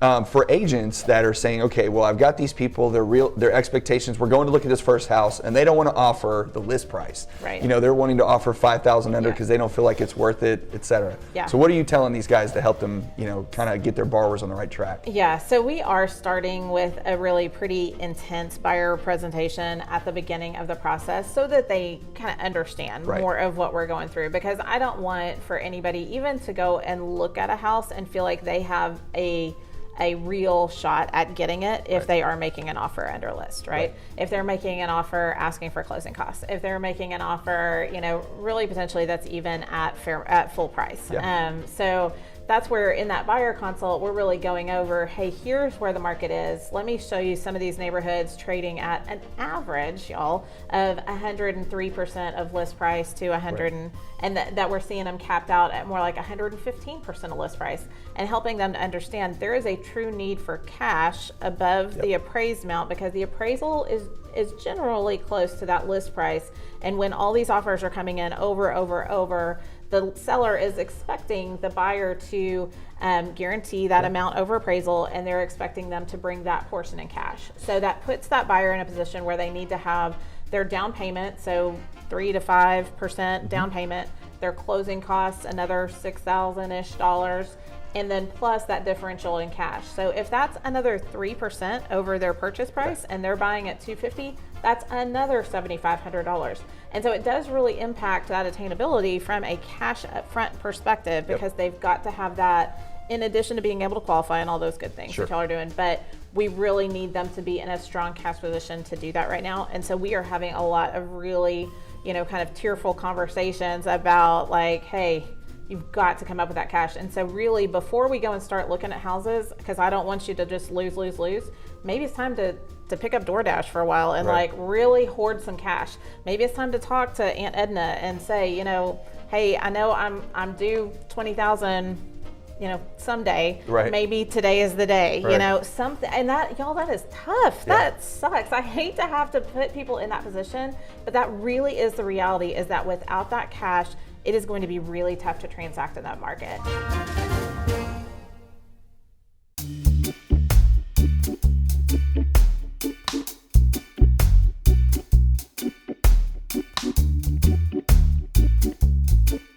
For agents that are saying, okay, well, I've got these people, their expectations, we're going to look at this first house, and they don't want to offer the list price. Right. You know, they're wanting to offer $5,000 under because they don't feel like it's worth it, et cetera. Yeah. So what are you telling these guys to help them, you know, kind of get their borrowers on the right track? Yeah, so we are starting with a really pretty intense buyer presentation at the beginning of the process so that they kind of understand more of what we're going through, because I don't want for anybody even to go and look at a house and feel like they have a real shot at getting it if they are making an offer under list, right? If they're making an offer asking for closing costs, if they're making an offer, you know, really potentially that's even at full price. So that's where in that buyer consult, we're really going over, hey, here's where the market is. Let me show you some of these neighborhoods trading at an average, y'all, of 103% of list price to 100, and that we're seeing them capped out at more like 115% of list price, and helping them to understand there is a true need for cash above the appraised amount, because the appraisal is generally close to that list price. And when all these offers are coming in over, the seller is expecting the buyer to guarantee that amount over appraisal, and they're expecting them to bring that portion in cash. So that puts that buyer in a position where they need to have their down payment, so 3 to 5% down payment, their closing costs, another $6,000-ish, and then plus that differential in cash. So if that's another 3% over their purchase price and they're buying at $250, that's another $7,500. And so it does really impact that attainability from a cash upfront perspective, because they've got to have that in addition to being able to qualify and all those good things that y'all are doing. But we really need them to be in a strong cash position to do that right now. And so we are having a lot of really, you know, kind of tearful conversations about like, hey, you've got to come up with that cash. And so really before we go and start looking at houses, because I don't want you to just lose, maybe it's time to pick up DoorDash for a while and like really hoard some cash. Maybe it's time to talk to Aunt Edna and say, you know, hey, I know I'm due $20,000, you know, someday. Maybe today is the day, you know, something. And that, y'all, that is tough. That sucks. I hate to have to put people in that position, but that really is the reality, is that without that cash, it is going to be really tough to transact in that market.